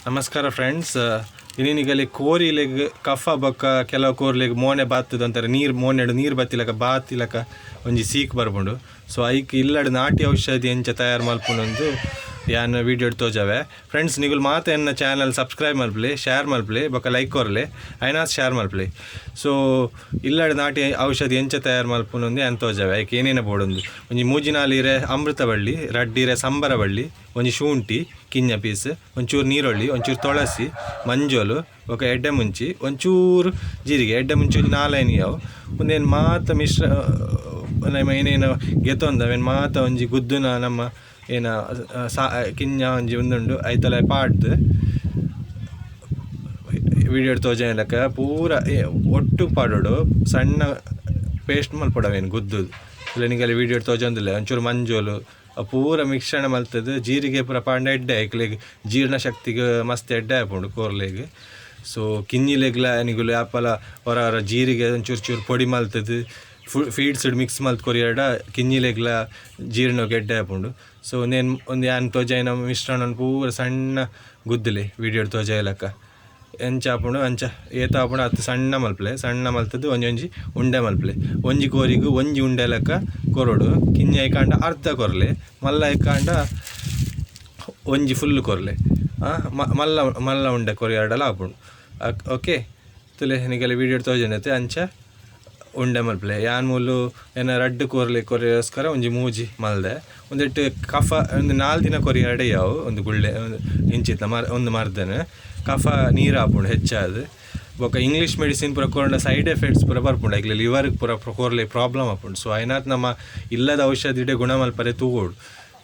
ನಮಸ್ಕಾರ ಫ್ರೆಂಡ್ಸ್. ಇನ್ನೀಗಲಿ ಕೋರಿಲೆಗ್ ಕಫ ಬೊಕ್ಕ ಕೆಲವು ಕೋರ್ಲೆಗ್ ಮೋನೆ ಬಾತ್ತದ ಅಂತಾರೆ. ಮೋನೆಡು ನೀರು ಬತ್ತಿಲಕ ಬಾತಿಲಕ ಒಂಜಿ ಸೀಕ್ ಬರ್ಬುಂಡು. ಸೊ ಐಕ್ ಇಲ್ಲಡ್ ನಾಟಿ ಔಷಧಿ ಎಂಚ ತಯಾರು ಮಲ್ಪುನೊಂದು ಯಾನ್ ವೀಡಿಯೋ ತೋಜಾವೆ. ಫ್ರೆಂಡ್ಸ್ ನಿಗುಲು ಮಾತ ಎನ್ನ ಚಾನಲ್ ಸಬ್ಸ್ಕ್ರೈಬ್ ಮಲ್ಪಲೆ, ಶೇರ್ ಮಲ್ಪಲೆ, ಬೊಕ್ಕ ಲೈಕ್ ಕೊರಲೆ, ಐನಾಸ್ ಶೇರ್ ಮಲ್ಪಲೆ. ಸೊ ಇಲ್ಲಡ್ ನಾಟಿ ಔಷಧಿ ಎಂಚ ತಯಾರು ಮಲ್ಪುನೊಂದು ಏನು ತೋಜಾವೆ. ಐಕ್ ಏನೇನು ಬೋಡೊಂದು ಒಂಜಿ ಮೂಜಿನಾಲಿರೆ ಅಮೃತ ಬಳ್ಳಿ, ರಡ್ಡಿರೆ ಸಂಬರ ಬಳ್ಳಿ, ಒಂಜಿ ಶುಂಠಿ ಕಿಂಜ ಪೀಸ್, ಒಂಚೂರು ನೀರುಳ್ಳಿ, ಒಂಚೂರು ತುಳಸಿ, ಮಂಜೋಲು, ಬೊಕ್ಕ ಎಡ್ಡೆ ಮುಂಚಿ, ಒಂಚೂರು ಜೀರಿಗೆ, ಎಡ್ಡೆ ಮುಂಚಿ ಒಂಜಿ 4 ಅವು ಒಂದೇನು ಮಾತ ಮಿಶ್ರ ನಮ್ಮ ಏನೇನು ಗೆತ್ತೊಂದು ಅವೇನು ಮಾತ ಒಂಜಿ ಗುದ್ದುನ ನಮ್ಮ ಏನ ಕಿಂಜ ಒಂಜಿ ಒಂದುಂಡು ಐತಲ ಪಾಡ್ದು ವಿಡಿಯೋ ತೋಜಲಕ್ಕ ಪೂರ ಒಟ್ಟು ಪಾಡೋಡು ಸಣ್ಣ ಪೇಸ್ಟ್ ಮಲ್ಪಡವೇನು ಗುದ್ದುದು ಇಲ್ಲ ನಿಗಲ್ಲಿ ವೀಡಿಯೋ ತೋಜೊಂದಿಲ್ಲ. ಒಂಚೂರು ಮಂಜೋಲು ಪೂರ ಮಿಶ್ರಣ ಮಲ್ತದ್ದು. ಜೀರಿಗೆ ಪೂರ ಪಾಂಡ ಎಡ್ಡೆ ಐಕ್ಲೆಗ್ ಜೀರ್ಣ ಶಕ್ತಿಗೆ ಮಸ್ತ್ ಎಡ್ಡೆ ಆಯ್ಪುಂಡು ಕೋರ್ಲೆಗ್. ಸೊ ಕಿಂಜಿಲೆಗ್ಲ ನಿಗುಲು ಆಪಲ ಹೊರ ಜೀರಿಗೆ ಒಂಚೂರು ಚೂರು ಪೊಡಿ ಮಲ್ತದ್ದು ಫೀಡ್ಸ್ ಮಿಕ್ಸ್ ಮಲ್ತ್ ಕೊರಿಯಾಡ ಕಿಂಜಿಲೆಗ್ಲ ಜೀರ್ಣಕ್ಕೆ ಎಡ್ಡೆ ಆಯ್ಪುಂಡು. ಸೊ ನೇನು ಒಂದು ಯಾನ್ ತೋಜಾಯಿನ ಮಿಶ್ರಣ ಪೂರ ಸಣ್ಣ ಗುದ್ದಲಿ ವೀಡಿಯೋ ತೋಜಾಯ್ಲಕ್ಕ ಎಂಚ ಆಪುಂಡು ಅಂಚ ಏತ ಆಪುಂಡು ಹತ್ತು ಸಣ್ಣ ಮಲ್ಪಲೆ. ಸಣ್ಣ ಮಲ್ತದ್ದು ಒಂಜಿ ಉಂಡೆ ಮಲ್ಪಲೆ. ಒಂಜಿ ಕೋರಿಗೂ ಒಂಜಿ ಉಂಡೆ ಲೆಕ್ಕ ಕೊರಡು. ಕಿಂಜ ಐಕಾಂಡ ಅರ್ಧ ಕೊರಲೆ, ಮಲ್ಲ ಐಕಾಂಡ ಒಂಜಿ ಫುಲ್ಲು ಕೊರಲೆ. ಮಲ್ಲ ಉಂಡೆ ಕೊರಿಯಾಡಲ್ಲ ಆಪುಂಡು. ಓಕೆ ತುಲೆ ನಿಗಲಿ ವೀಡಿಯೋ ತೋಜನತೆ ಅಂಚ ಉಂಡೆ ಮಲ್ಪಲೆ. ಯಾನ್ ಮೂಲು ಏನ ರಡ್ಡು ಕೊರಿಯೋಸ್ಕರ ಒಂಜಿ ಮೂಜಿ ಮಲ್ದೆ. ಒಂದಿಟ್ಟು ಕಫ ಒಂದು 4 ದಿನ ಕೊರಿಯಾಡೆ ಯಾವು ಒಂದು ಗುಳ್ಳೆ ಇಂಚಿತ್ತ ಒಂದು ಮರ್ದನೆ ಕಫ ನೀರು ಆಪುಂಡು ಹೆಚ್ಚಾದು. ಬೊಕ್ಕ ಇಂಗ್ಲೀಷ್ ಮೆಡಿಸಿನ್ ಪೂರ ಕೊರಂಡ ಸೈಡ್ ಎಫೆಕ್ಟ್ಸ್ ಪೂರ ಬರ್ಪುಂಡು. ಐಕ್ಲೆ ಲಿವರ್ಗೆ ಪೂರ ಕೋರ್ಲೆ ಪ್ರಾಬ್ಲಮ್ ಆಪುಂಡು. ಸೊ ಐನಾತ್ ನಮ್ಮ ಇಲ್ಲದ ಔಷಧಿಡೆ ಗುಣ ಮಲ್ಪರೆ ತೂಗೋಡು.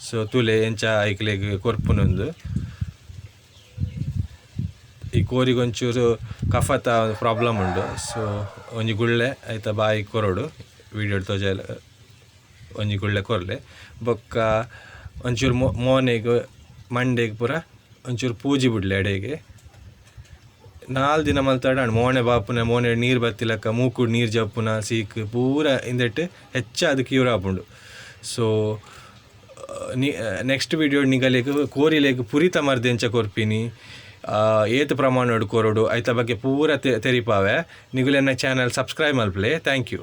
ಸೊ ತುಲೆ ಎಂಚ ಐಕ್ಲೆಗ್ ಕೊರ್ಪುನೊಂದು ಈ ಕೋರಿಗೊಂಚೂರು ಕಫತ ಪ್ರಾಬ್ಲಮ್ ಉಂಡು. ಸೊ ಒಂಜಿ ಗುಳ್ಳೆ ಐತ ಬಾಯಿ ಕೊರಡು ವೀಡಿಯೋ ತೋಜಲ ಒಂಜಿ ಗುಳ್ಳೆ ಕೊರಲೆ. ಬೊಕ್ಕ ಒಂಚೂರು ಮೋನೆಗೆ ಮಂಡೆಗೆ ಪೂರ ಒಂಚೂರು ಪೂಜಿ ಬಿಡ್ಲೆ ಎಡೆಗೆ 4 ದಿನ ಮಲ್ತಾಡ ಮೋನೆ ಬಾಪುನ ಮೋನೆ ನೀರು ಬತ್ತಿಲಕ್ಕ ಮೂಕುಡು ನೀರು ಜಪ್ಪುನ ಸೀಕ್ ಪೂರ ಇಂದೆಟ್ಟು ಹೆಚ್ಚಾದ ಕ್ಯೂರ್ ಆಪುಂಡು. ಸೊ ನೆಕ್ಸ್ಟ್ ವೀಡಿಯೋ ನಿಗಲೆಗ್ ಕೋರಿಲೆಗ್ ಪುರಿತ ಮರ್ದೆಂಚ ಕೊರ್ಪಿನಿ ಏತು ಪ್ರಮಾಣ ಕೊರಡು ಐತ ಬಗ್ಗೆ ಪೂರ ತೆರಿಪಾವೆ. ನಿಗುಲೆನ್ನ ಚಾನಲ್ ಸಬ್ಸ್ಕ್ರೈಬ್ ಮಲ್ಪಲೆ. Thank you.